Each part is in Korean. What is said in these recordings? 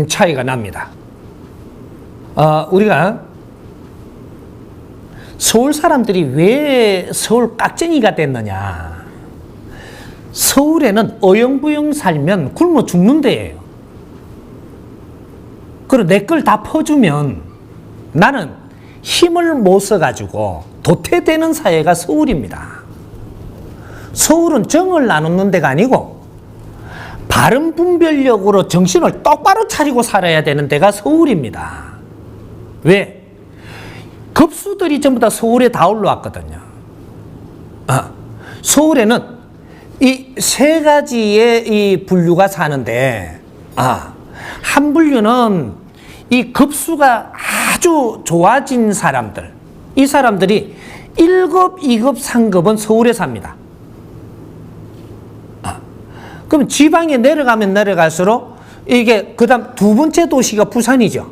차이가 납니다. 우리가 서울 사람들이 왜 서울 깍쟁이가 됐느냐. 서울에는 어영부영 살면 굶어 죽는 데예요. 그리고 내 걸 다 퍼주면 나는 힘을 못 써가지고 도태되는 사회가 서울입니다. 서울은 정을 나누는 데가 아니고 바른 분별력으로 정신을 똑바로 차리고 살아야 되는 데가 서울입니다. 왜? 급수들이 전부 다 서울에 다 올라왔거든요. 서울에는 이 세 가지의 이 분류가 사는데, 한 분류는 이 급수가 아주 좋아진 사람들, 이 사람들이 1급, 2급, 3급은 서울에 삽니다. 그럼 지방에 내려가면 내려갈수록 이게 그 다음 두 번째 도시가 부산이죠.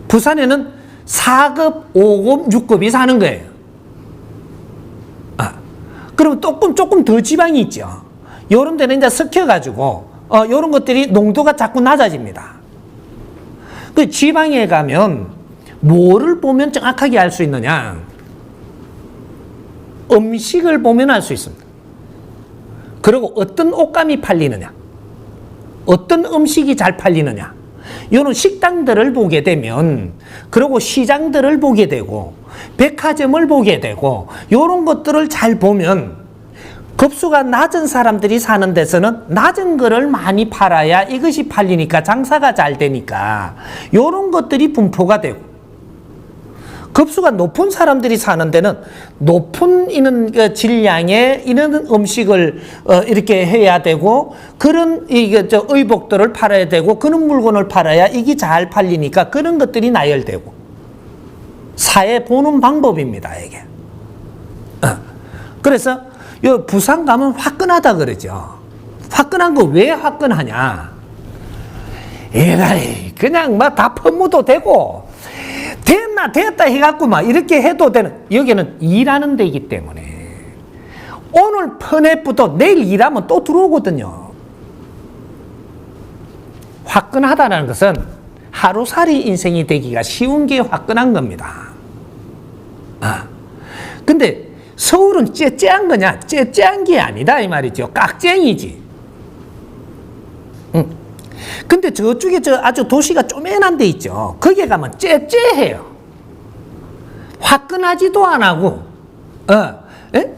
부산에는 4급, 5급, 6급이 사는 거예요. 그러면 조금 더 지방이 있죠. 요런 데는 이제 섞여가지고, 요런 것들이 농도가 자꾸 낮아집니다. 그 지방에 가면 뭐를 보면 정확하게 알 수 있느냐? 음식을 보면 알 수 있습니다. 그리고 어떤 옷감이 팔리느냐? 어떤 음식이 잘 팔리느냐? 이런 식당들을 보게 되면, 그리고 시장들을 보게 되고, 백화점을 보게 되고, 이런 것들을 잘 보면, 급수가 낮은 사람들이 사는 데서는 낮은 거를 많이 팔아야 이것이 팔리니까 장사가 잘 되니까, 이런 것들이 분포가 되고, 급수가 높은 사람들이 사는 데는 높은 이런 질량의 이런 음식을 이렇게 해야 되고, 그런 의복들을 팔아야 되고, 그런 물건을 팔아야 이게 잘 팔리니까 그런 것들이 나열되고, 사회 보는 방법입니다, 이게. 그래서 요 부산 가면 화끈하다 그러죠. 화끈한 거 왜 화끈하냐? 에라이, 그냥 막 다 퍼무도 되고, 됐다 해갖고 막 이렇게 해도 되는, 여기는 일하는 데이기 때문에 오늘 퍼내부터 내일 일하면 또 들어오거든요. 화끈하다는 것은 하루살이 인생이 되기가 쉬운 게 화끈한 겁니다. 근데 서울은 째째한 거냐? 째째한 게 아니다 이 말이죠. 깍쟁이지. 근데 저쪽에 아주 도시가 쪼매난 데 있죠. 거기에 가면 째째해요. 화끈하지도 안 하고,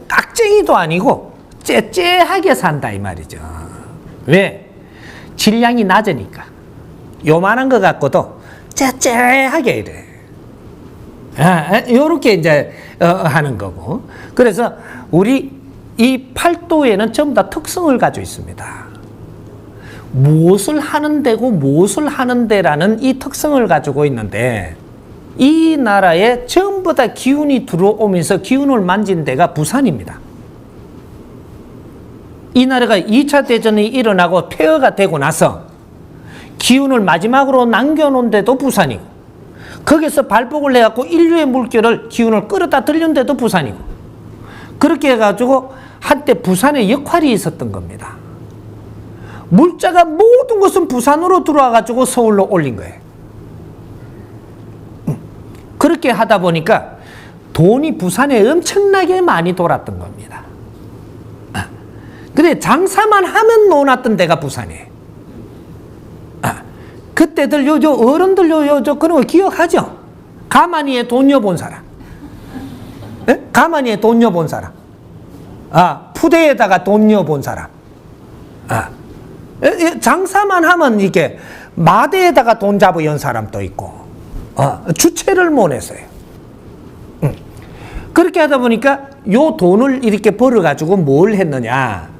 깍쟁이도 아니고 째째하게 산다 이 말이죠. 왜? 질량이 낮으니까. 요만한 거 갖고도 째째하게 이래. 요렇게 이제 하는 거고. 그래서 우리 이 팔도에는 전부 다 특성을 가지고 있습니다. 무엇을 하는 데고 무엇을 하는 데라는 이 특성을 가지고 있는데, 이 나라에 전부 다 기운이 들어오면서 기운을 만진 데가 부산입니다. 이 나라가 2차 대전이 일어나고 폐허가 되고 나서 기운을 마지막으로 남겨놓은 데도 부산이고, 거기서 발복을 해갖고 인류의 물결을 기운을 끌어다 들린 데도 부산이고, 그렇게 해가지고 한때 부산의 역할이 있었던 겁니다. 물자가 모든 것은 부산으로 들어와가지고 서울로 올린 거예요. 그렇게 하다 보니까 돈이 부산에 엄청나게 많이 돌았던 겁니다. 근데 장사만 하면 논았던 데가 부산이에요. 그때들 어른들 그런 거 기억하죠? 가만히에 돈 여본 사람. 네? 가만히에 돈 여본 사람. 푸대에다가 돈 여본 사람. 장사만 하면 이게 마대에다가 돈 잡아 연 사람도 있고, 주체를 못 했어요. 그렇게 하다 보니까 요 돈을 이렇게 벌어가지고 뭘 했느냐?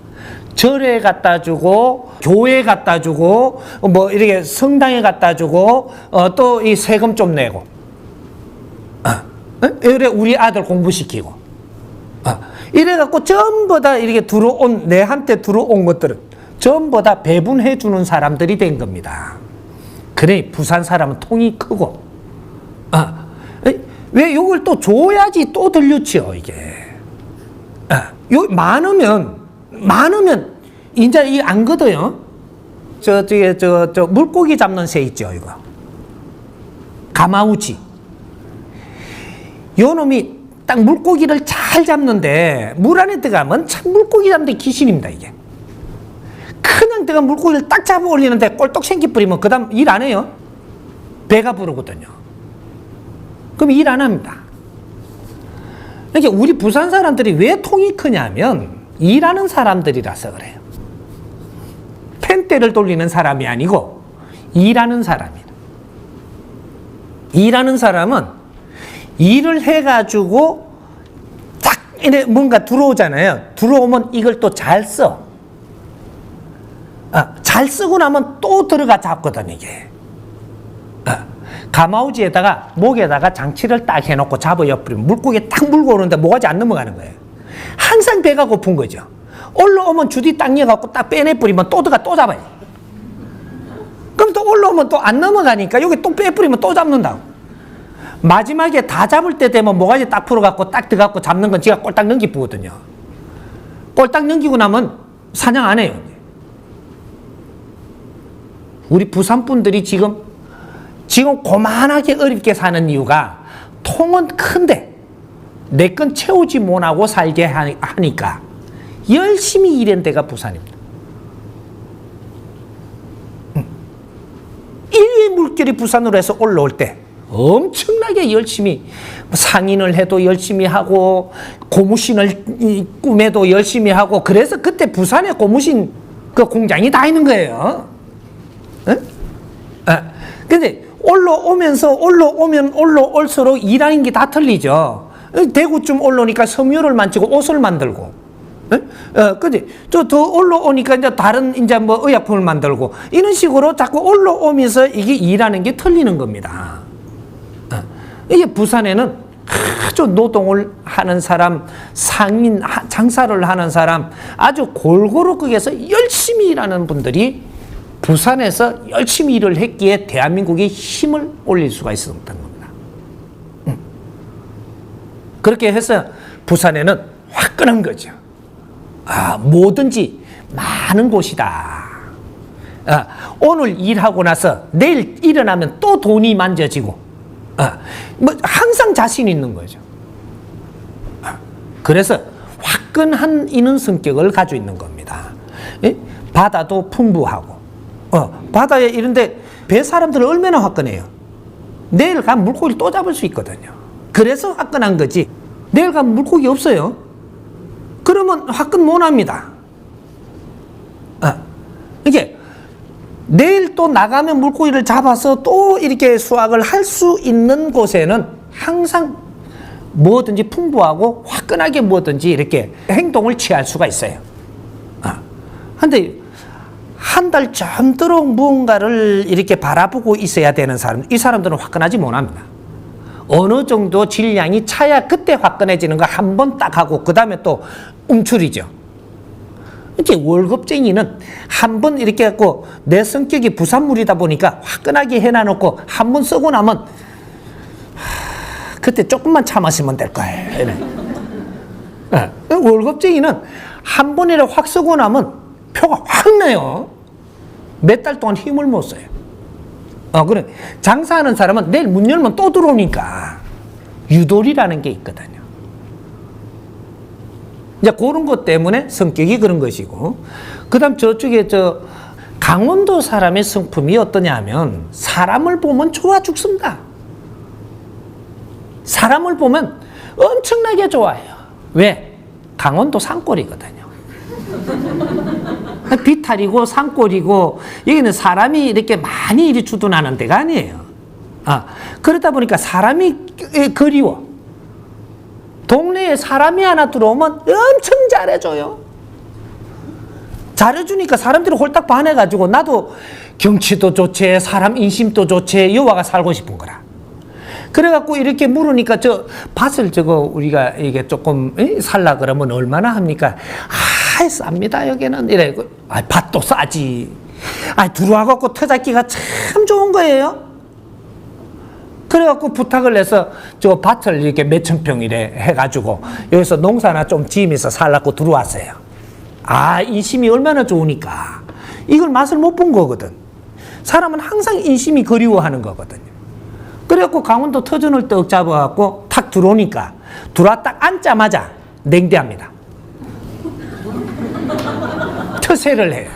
절에 갖다 주고, 교회에 갖다 주고, 뭐 이렇게 성당에 갖다 주고, 또 이 세금 좀 내고, 이래 우리 아들 공부시키고, 이래갖고 전부 다 이렇게 내한테 들어온 것들은 전부 다 배분해 주는 사람들이 된 겁니다. 그래, 부산 사람은 통이 크고, 왜 이걸 또 줘야지 또 들렸지요, 이게. 많으면, 이제 이 안 거둬요. 물고기 잡는 새 있죠, 이거. 가마우지. 요 놈이 딱 물고기를 잘 잡는데, 물 안에 들어가면 참 물고기 잡는 귀신입니다, 이게. 그냥 내가 물고기를 딱 잡아 올리는데 꼴떡 생기 뿌리면 그 다음 일 안 해요. 배가 부르거든요. 그럼 일 안 합니다. 그러니까 우리 부산 사람들이 왜 통이 크냐면 일하는 사람들이라서 그래요. 펜대를 돌리는 사람이 아니고 일하는 사람이에요. 일하는 사람은 일을 해가지고 딱 이래 뭔가 들어오잖아요. 들어오면 이걸 또 잘 써. 잘 쓰고 나면 또 들어가 잡거든, 이게. 가마우지에다가 목에다가 장치를 딱 해놓고 잡아 엿부리면 물고기 딱 물고 오는데 모가지 안 넘어가는 거예요. 항상 배가 고픈 거죠. 올라오면 주디 딱 이어갖고 딱 빼내버리면 또 들어가 또 잡아요. 그럼 또 올라오면 또 안 넘어가니까 여기 또 빼버리면 또 잡는다고. 마지막에 다 잡을 때 되면 모가지 딱 풀어갖고 딱 들어갖고 잡는 건 지가 꼴딱 넘기쁘거든요. 꼴딱 넘기고 나면 사냥 안 해요. 우리 부산 분들이 지금 고만하게 어렵게 사는 이유가 통은 큰데 내 건 채우지 못하고 살게 하니까 열심히 일한 데가 부산입니다. 1위 물결이 부산으로 해서 올라올 때 엄청나게 열심히 상인을 해도 열심히 하고 고무신을 꿈에도 열심히 하고 그래서 그때 부산에 고무신 그 공장이 다 있는 거예요. 근데 올라오면 올라올수록 일하는 게 다 틀리죠. 대구쯤 올라오니까 섬유를 만지고 옷을 만들고, 근데 더 올라오니까 이제 다른 이제 뭐 의약품을 만들고 이런 식으로 자꾸 올라오면서 이게 일하는 게 틀리는 겁니다. 이게 부산에는 아주 노동을 하는 사람, 상인 장사를 하는 사람, 아주 골고루 거기에서 열심히 일하는 분들이 부산에서 열심히 일을 했기에 대한민국이 힘을 올릴 수가 있었던 겁니다. 그렇게 해서 부산에는 화끈한 거죠. 뭐든지 많은 곳이다. 오늘 일하고 나서 내일 일어나면 또 돈이 만져지고, 뭐 항상 자신 있는 거죠. 그래서 화끈한 이런 성격을 가지고 있는 겁니다. 바다도 풍부하고, 바다에 이런데 배 사람들은 얼마나 화끈해요. 내일 가면 물고기를 또 잡을 수 있거든요. 그래서 화끈한 거지. 내일 가면 물고기 없어요. 그러면 화끈 못 합니다. 이게 내일 또 나가면 물고기를 잡아서 또 이렇게 수확을 할 수 있는 곳에는 항상 뭐든지 풍부하고 화끈하게 뭐든지 이렇게 행동을 취할 수가 있어요. 근데 한 달 전도록 무언가를 이렇게 바라보고 있어야 되는 사람, 이 사람들은 화끈하지 못합니다. 어느 정도 질량이 차야 그때 화끈해지는 거 한 번 딱 하고 그 다음에 또 움츠리죠. 이렇게 월급쟁이는 한 번 이렇게 갖고 내 성격이 부산물이다 보니까 화끈하게 해놔놓고 한 번 쓰고 나면 그때 조금만 참았으면 될 거예요. 월급쟁이는 한 번에 확 쓰고 나면 표가 확 나요. 몇 달 동안 힘을 못 써요. 그래. 장사하는 사람은 내일 문 열면 또 들어오니까 유도리라는 게 있거든요. 이제 그런 것 때문에 성격이 그런 것이고, 그 다음 저쪽에 강원도 사람의 성품이 어떠냐 하면 사람을 보면 좋아 죽습니다. 사람을 보면 엄청나게 좋아해요. 왜? 강원도 산골이거든요. 비탈이고 산골이고 여기는 사람이 이렇게 많이 이리 주둔하는 데가 아니에요. 그러다 보니까 사람이 그리워. 동네에 사람이 하나 들어오면 엄청 잘해줘요. 잘해주니까 사람들이 홀딱 반해가지고 나도 경치도 좋지, 사람 인심도 좋지, 여와가 살고 싶은 거라. 그래갖고 이렇게 물으니까 밭을 우리가 이게 조금 살라 그러면 얼마나 합니까? 쌉니다 여기는. 이래. 밭도 싸지. 들어와갖고 터잡기가 참 좋은 거예요. 그래갖고 부탁을 해서 밭을 이렇게 몇천 평 이래 해가지고 여기서 농사나 좀 지으면서 살라고 들어왔어요. 인심이 얼마나 좋으니까. 이걸 맛을 못 본 거거든. 사람은 항상 인심이 그리워하는 거거든요. 그래갖고 강원도 터전을 떡 잡아갖고 탁 들어오니까 들어와 딱 앉자마자 냉대합니다. 터세를 해요.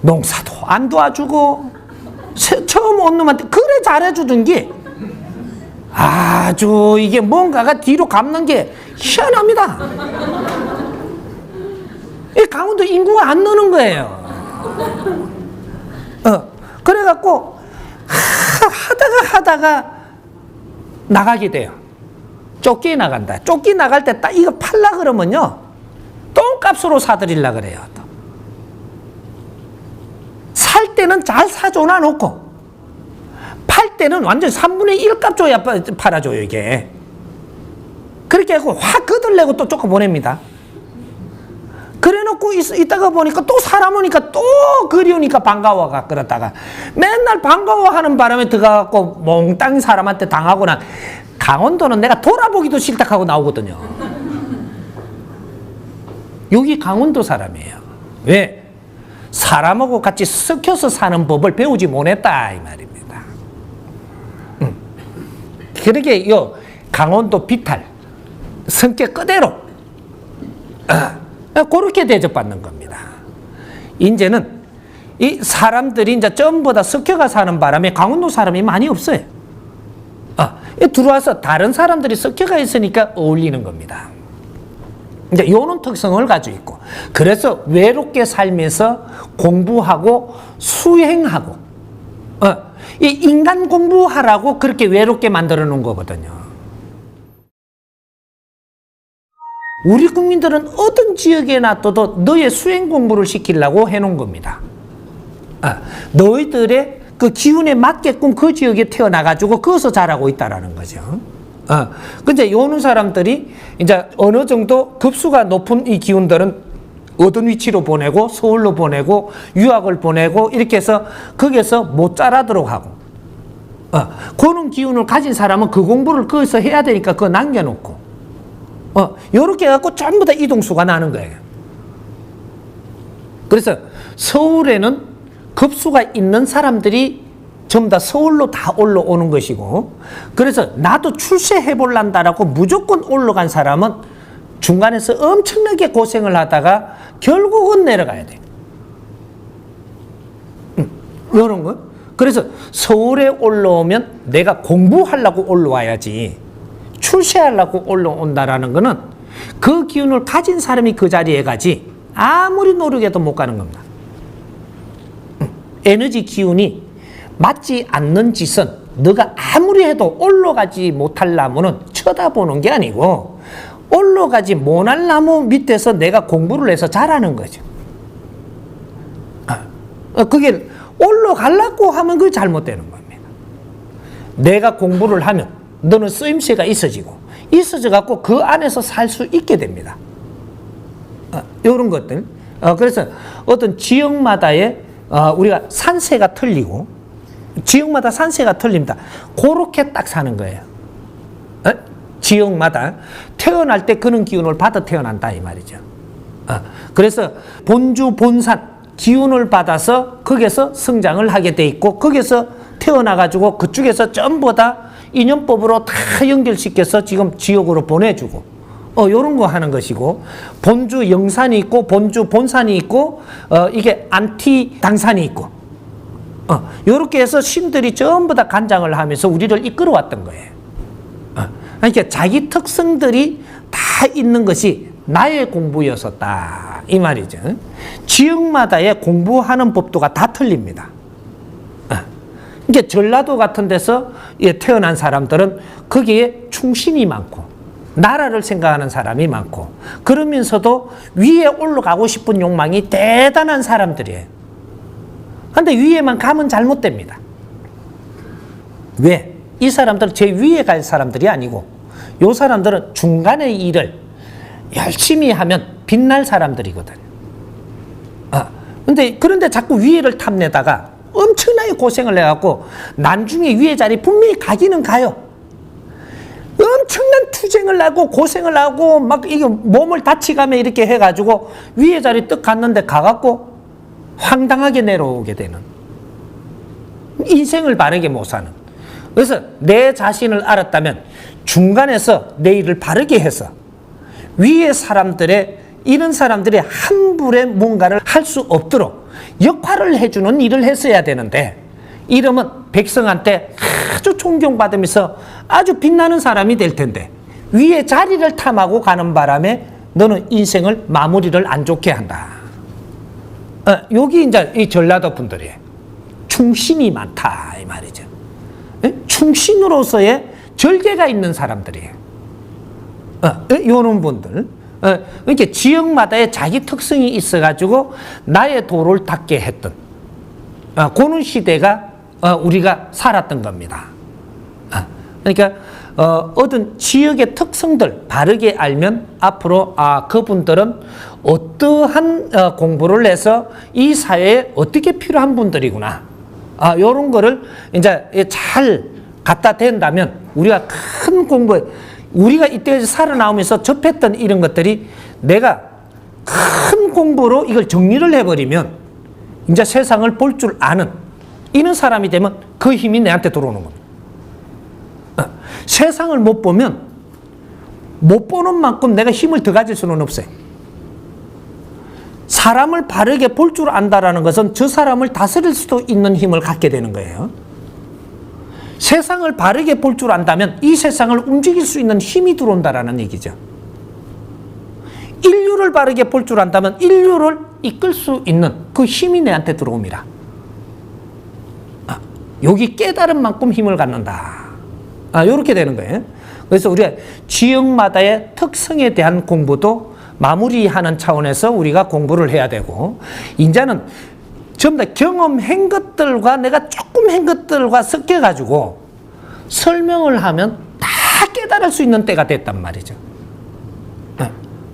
농사도 안 도와주고 처음 온 놈한테 그래 잘해주던 게 아주 이게 뭔가가 뒤로 감는 게 희한합니다. 이 강원도 인구가 안 느는 거예요. 그래갖고 하다가 나가게 돼요. 쫓기 나간다. 쫓기 나갈 때 딱 이거 팔라 그러면요 똥값으로 사드리려 그래요. 살 때는 잘 사줘놔 놓고 팔 때는 완전 3분의 1 값 줘야 팔아줘요 이게. 그렇게 하고 확 거들내고 또 쫓아 보냅니다. 그래놓고 있다가 보니까 또 사람 오니까 또 그리우니까 반가워가 그러다가 맨날 반가워하는 바람에 들어가갖고 몽땅 사람한테 당하거나 강원도는 내가 돌아보기도 싫다 하고 나오거든요. 여기 강원도 사람이에요. 왜? 사람하고 같이 섞여서 사는 법을 배우지 못했다 이 말입니다. 그러게 요 강원도 비탈 성격 그대로 그렇게 대접받는 겁니다. 이제는 이 사람들이 이제 전부 다 섞여가 사는 바람에 강원도 사람이 많이 없어요. 들어와서 다른 사람들이 섞여가 있으니까 어울리는 겁니다. 이제 이런 특성을 가지고 있고, 그래서 외롭게 살면서 공부하고 수행하고, 이 인간 공부하라고 그렇게 외롭게 만들어 놓은 거거든요. 우리 국민들은 어떤 지역에 놔둬도 너의 수행 공부를 시키려고 해놓은 겁니다. 너희들의 그 기운에 맞게끔 그 지역에 태어나가지고 거기서 자라고 있다라는 거죠. 근데 요는 사람들이 이제 어느 정도 급수가 높은 이 기운들은 어떤 위치로 보내고 서울로 보내고 유학을 보내고 이렇게 해서 거기에서 못 자라도록 하고, 그런 기운을 가진 사람은 그 공부를 거기서 해야 되니까 그거 남겨놓고, 요렇게 해갖고 전부 다 이동수가 나는 거예요. 그래서 서울에는 급수가 있는 사람들이 전부 다 서울로 다 올라오는 것이고, 그래서 나도 출세해볼란다라고 무조건 올라간 사람은 중간에서 엄청나게 고생을 하다가 결국은 내려가야 돼. 이런 거. 그래서 서울에 올라오면 내가 공부하려고 올라와야지 출세하려고 올라온다라는 거는 그 기운을 가진 사람이 그 자리에 가지 아무리 노력해도 못 가는 겁니다. 에너지 기운이 맞지 않는 짓은 너가 아무리 해도 올라가지 못하려면은 쳐다보는 게 아니고 올라가지 못할 나무 밑에서 내가 공부를 해서 잘하는 거죠. 그게 올라가려고 하면 그게 잘못되는 겁니다. 내가 공부를 하면 너는 쓰임새가 있어져 갖고 그 안에서 살 수 있게 됩니다. 이런 것들. 그래서 어떤 지역마다의 우리가 산세가 틀리고, 지역마다 산세가 틀립니다. 그렇게 딱 사는 거예요. 지역마다 태어날 때 그런 기운을 받아 태어난다 이 말이죠. 그래서 본주 본산 기운을 받아서 거기서 성장을 하게 돼 있고, 거기서 태어나가지고 그쪽에서 전부 다 인연법으로 다 연결시켜서 지금 지역으로 보내주고, 요런 거 하는 것이고, 본주 영산이 있고, 본주 본산이 있고, 이게 안티 당산이 있고, 요렇게 해서 신들이 전부 다 간장을 하면서 우리를 이끌어왔던 거예요. 그러니까 자기 특성들이 다 있는 것이 나의 공부였었다 이 말이죠. 지역마다의 공부하는 법도가 다 틀립니다. 그러니까 전라도 같은 데서 태어난 사람들은 거기에 충신이 많고 나라를 생각하는 사람이 많고, 그러면서도 위에 올라가고 싶은 욕망이 대단한 사람들이에요. 그런데 위에만 가면 잘못됩니다. 왜? 이 사람들은 제 위에 갈 사람들이 아니고 요 사람들은 중간의 일을 열심히 하면 빛날 사람들이거든요. 그런데 자꾸 위에를 탐내다가 엄청나게 고생을 해갖고 나중에 위에 자리 분명히 가기는 가요. 엄청난 투쟁을 하고 고생을 하고 막 이게 몸을 다치가며 이렇게 해가지고 위에 자리 떡 갔는데 가갖고 황당하게 내려오게 되는, 인생을 바르게 못 사는. 그래서 내 자신을 알았다면 중간에서 내 일을 바르게 해서 위에 사람들의, 이런 사람들의 함부에 뭔가를 할 수 없도록 역할을 해주는 일을 했어야 되는데, 이러면 백성한테 아주 존경받으면서 아주 빛나는 사람이 될 텐데 위에 자리를 탐하고 가는 바람에 너는 인생을 마무리를 안 좋게 한다. 여기 이제 이 전라도 분들이 충신이 많다 이 말이죠. 충신으로서의 절개가 있는 사람들이에요. 이런 분들. 이렇게 지역마다의 자기 특성이 있어가지고 나의 도를 닦게 했던 그런 시대가 우리가 살았던 겁니다. 그러니까 어떤 지역의 특성들 바르게 알면 앞으로 그분들은 어떠한 공부를 해서 이 사회에 어떻게 필요한 분들이구나. 이런 거를 이제 잘 갖다 댄다면 우리가 큰 공부에, 우리가 이때까지 살아나오면서 접했던 이런 것들이 내가 큰 공부로 이걸 정리를 해버리면 이제 세상을 볼 줄 아는 이런 사람이 되면 그 힘이 내한테 들어오는 겁니다. 세상을 못 보면 못 보는 만큼 내가 힘을 더 가질 수는 없어요. 사람을 바르게 볼 줄 안다라는 것은 저 사람을 다스릴 수도 있는 힘을 갖게 되는 거예요. 세상을 바르게 볼 줄 안다면 이 세상을 움직일 수 있는 힘이 들어온다라는 얘기죠. 인류를 바르게 볼 줄 안다면 인류를 이끌 수 있는 그 힘이 내한테 들어옵니다. 여기 깨달은 만큼 힘을 갖는다. 이렇게 되는 거예요. 그래서 우리가 지역마다의 특성에 대한 공부도 마무리하는 차원에서 우리가 공부를 해야 되고, 이제는 전부 다 경험한 것들과 내가 조금 한 것들과 섞여가지고 설명을 하면 다 깨달을 수 있는 때가 됐단 말이죠.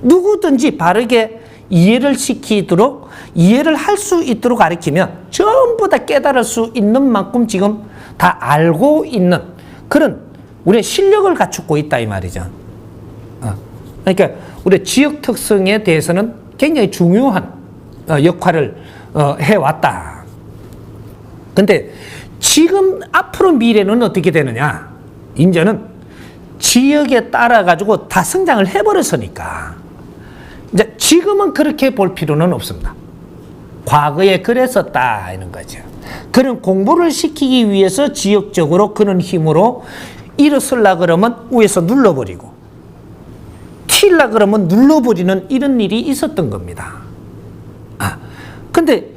누구든지 바르게 이해를 시키도록, 이해를 할 수 있도록 가르치면 전부 다 깨달을 수 있는 만큼 지금 다 알고 있는 그런 우리의 실력을 갖추고 있다 이 말이죠. 그러니까 우리 지역 특성에 대해서는 굉장히 중요한 역할을 해왔다. 근데 지금 앞으로 미래는 어떻게 되느냐? 이제는 지역에 따라 가지고 다 성장을 해버렸으니까 이제 지금은 그렇게 볼 필요는 없습니다. 과거에 그랬었다 이런 거죠. 그런 공부를 시키기 위해서 지역적으로 그런 힘으로 일어서려 그러면 위에서 눌러버리고 튀려 그러면 눌러버리는 이런 일이 있었던 겁니다. 근데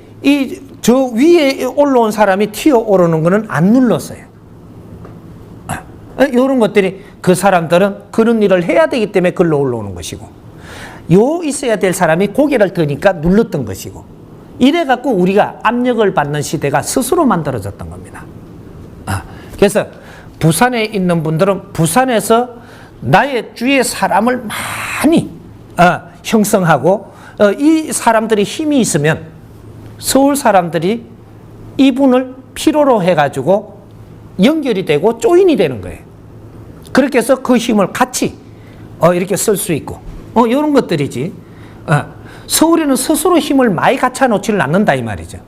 저 위에 올라온 사람이 튀어 오르는 거는 안 눌렀어요. 이런 것들이 그 사람들은 그런 일을 해야 되기 때문에 글로 올라오는 것이고, 있어야 될 사람이 고개를 드니까 눌렀던 것이고, 이래갖고 우리가 압력을 받는 시대가 스스로 만들어졌던 겁니다. 그래서 부산에 있는 분들은 부산에서 나의 주위의 사람을 많이 형성하고 이 사람들이 힘이 있으면 서울 사람들이 이분을 필요로 해가지고 연결이 되고 조인이 되는 거예요. 그렇게 해서 그 힘을 같이 이렇게 쓸 수 있고 이런 것들이지. 서울에는 스스로 힘을 많이 갖춰 놓지를 않는다 이 말이죠.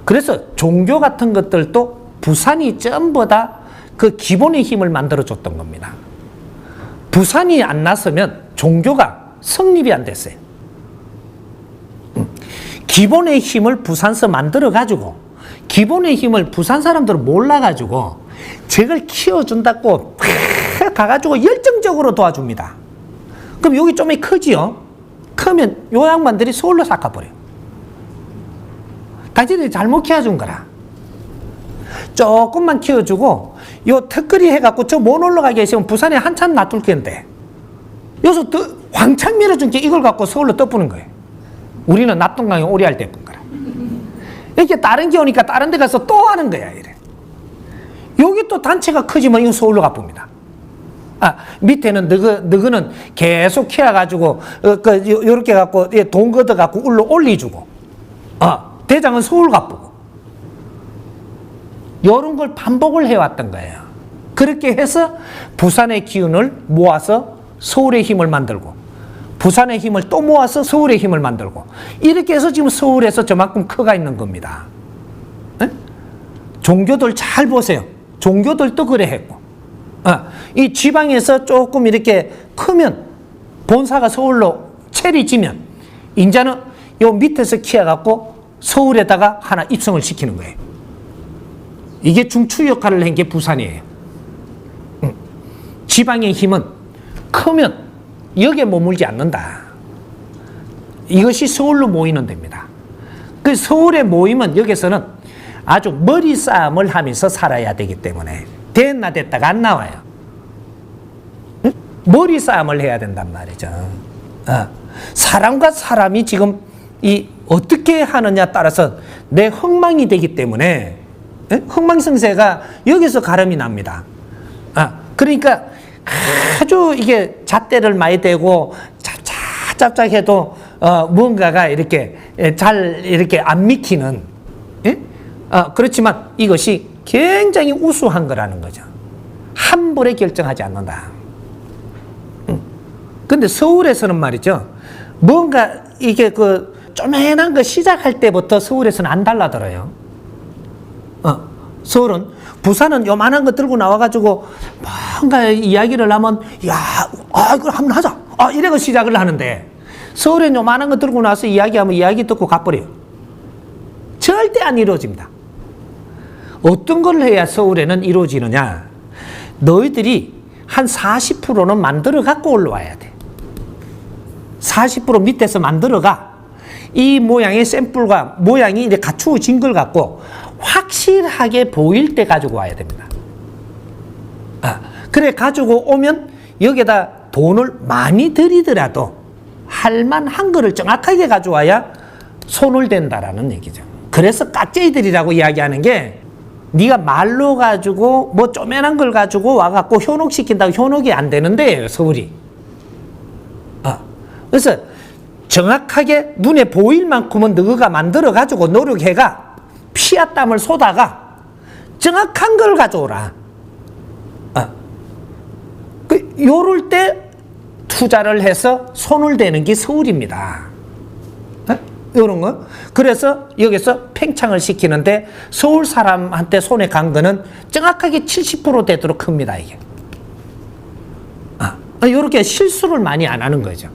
그래서 종교 같은 것들도 부산이 전부 다 그 기본의 힘을 만들어줬던 겁니다. 부산이 안 났으면 종교가 성립이 안 됐어요. 기본의 힘을 부산서 만들어가지고 기본의 힘을 부산 사람들은 몰라가지고 저걸 키워준다고 가가지고 열정적으로 도와줍니다. 그럼 여기 좀 크지요? 크면 요 양반들이 서울로 싹가버려요. 당신들이 잘못 키워준 거라. 조금만 키워주고 요 턱걸이 해갖고 저 못 올라가게 했으면 부산에 한참 놔둘 건데 여기서 더 왕창 밀어준 게 이걸 갖고 서울로 떠부는 거예요. 우리는 납동강에 오리알 때뿐 거라. 이렇게 다른 게 오니까 다른 데 가서 또 하는 거야. 이래. 여기 또 단체가 크지만 이건 서울로 가봅니다. 밑에는 너그는 계속 키워가지고 요렇게 갖고 돈 걷어갖고 올려주고 대장은 서울 가쁘고 요런 걸 반복을 해왔던 거예요. 그렇게 해서 부산의 기운을 모아서 서울의 힘을 만들고, 부산의 힘을 또 모아서 서울의 힘을 만들고, 이렇게 해서 지금 서울에서 저만큼 커가 있는 겁니다. 네? 종교들 잘 보세요. 종교들도 그래 했고, 이 지방에서 조금 이렇게 크면 본사가 서울로 체리지면 이제는 요 밑에서 키워갖고 서울에다가 하나 입성을 시키는 거예요. 이게 중추 역할을 한 게 부산이에요. 지방의 힘은 크면 여기에 머물지 않는다. 이것이 서울로 모이는 데입니다. 그 서울에 모이면 여기서는 아주 머리 싸움을 하면서 살아야 되기 때문에 됐나 됐다가 안 나와요. 머리 싸움을 해야 된단 말이죠. 사람과 사람이 지금 이 어떻게 하느냐 따라서 내 흥망이 되기 때문에 흥망성쇠가 여기서 가름이 납니다. 그러니까 아주 이게 잣대를 많이 대고 짭짭해도 무언가가 이렇게 잘 이렇게 안 믿기는, 그렇지만 이것이 굉장히 우수한 거라는 거죠. 한 번에 결정하지 않는다. 근데 서울에서는 말이죠, 뭔가 이게 그 쪼매난 거 시작할 때부터 서울에서는 안 달라들어요. 서울은, 부산은 요만한 거 들고 나와가지고 뭔가 이야기를 하면, 야, 이거 한번 하자. 이래고 시작을 하는데, 서울엔 요만한 거 들고 나와서 이야기하면 이야기 듣고 가버려요. 절대 안 이루어집니다. 어떤 걸 해야 서울에는 이루어지느냐? 너희들이 한 40%는 만들어 갖고 올라와야 돼. 40% 밑에서 만들어가 이 모양의 샘플과 모양이 이제 갖추어진 걸 갖고 확실하게 보일 때 가지고 와야 됩니다. 그래 가지고 오면 여기에다 돈을 많이 들이더라도 할만한 거를 정확하게 가져와야 손을 댄다라는 얘기죠. 그래서 깍쟁이들이라고 이야기하는 게, 네가 말로 가지고 뭐 쪼매난 걸 가지고 와갖고 현혹시킨다고 현혹이 안 되는데 서울이. 그래서 정확하게 눈에 보일 만큼은 너가 만들어 가지고 노력해가 피와 땀을 쏟아가 정확한 걸 가져오라. 요럴 때 투자를 해서 손을 대는 게 서울입니다. 이런 거. 그래서 여기서 팽창을 시키는데 서울 사람한테 손에 간 거는 정확하게 70% 되도록 큽니다, 이게. 이렇게 실수를 많이 안 하는 거죠.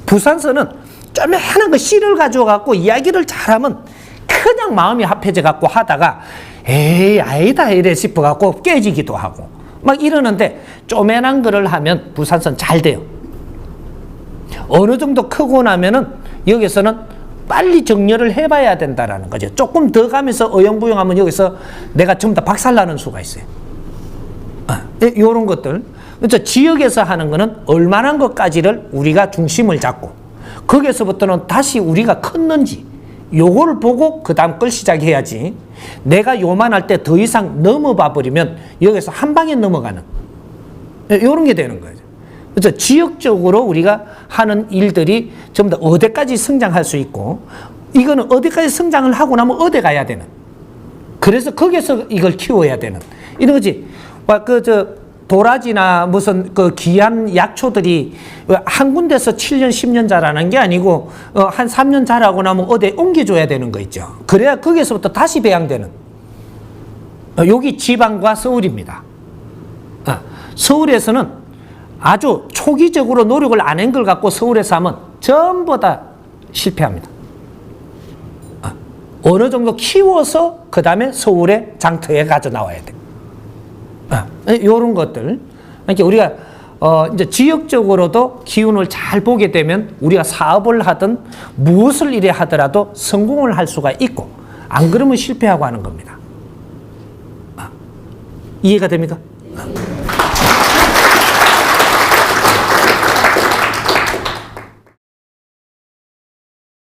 부산서는 쪼매난 거 씨를 가져와갖고 이야기를 잘하면 그냥 마음이 합해져 갖고 하다가 에이, 아니다, 이래 싶어갖고 깨지기도 하고 막 이러는데, 쪼매난 거를 하면 부산서는 잘 돼요. 어느 정도 크고 나면은 여기서는 빨리 정렬을 해봐야 된다라는 거죠. 조금 더 가면서 어영부영하면 여기서 내가 전부 다 박살나는 수가 있어요. 이런 것들. 그래서 지역에서 하는 거는 얼마나 것까지를 우리가 중심을 잡고, 거기에서부터는 다시 우리가 컸는지 요거를 보고 그 다음 걸 시작해야지, 내가 요만할 때 더 이상 넘어봐 버리면 여기서 한 방에 넘어가는 요런 게 되는 거예요. 그래서 지역적으로 우리가 하는 일들이 전부 다 어디까지 성장할 수 있고, 이거는 어디까지 성장을 하고 나면 어디 가야 되는, 그래서 거기서 이걸 키워야 되는 이런 거지. 도라지나 무슨 그 귀한 약초들이 한 군데서 7년 10년 자라는 게 아니고 한 3년 자라고 나면 어디에 옮겨줘야 되는 거 있죠. 그래야 거기서부터 다시 배양되는, 여기 지방과 서울입니다. 서울에서는 아주 초기적으로 노력을 안 한 걸 갖고 서울에서 하면 전부 다 실패합니다. 어느 정도 키워서 그 다음에 서울의 장터에 가져 나와야 돼. 이런 것들. 그러니까 우리가 이제 지역적으로도 기운을 잘 보게 되면 우리가 사업을 하든 무엇을 일에 하더라도 성공을 할 수가 있고, 안 그러면 실패하고 하는 겁니다. 이해가 됩니까?